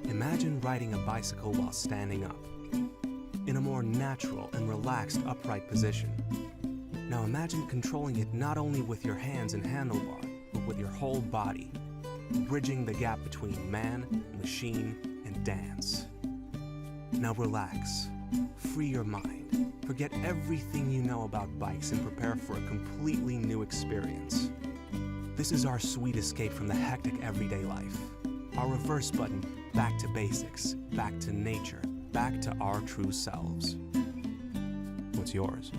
Imagine riding a bicycle while standing up, in a more natural and relaxed upright position. Now imagine controlling it not only with your hands and handlebar, but with your whole body, bridging the gap between man, machine, and dance. Now relax, free your mind, forget everything you know about bikes and prepare for a completely new experience. This is our sweet escape from the hectic everyday life. Our reverse button, back to basics, back to nature, back to our true selves. What's yours?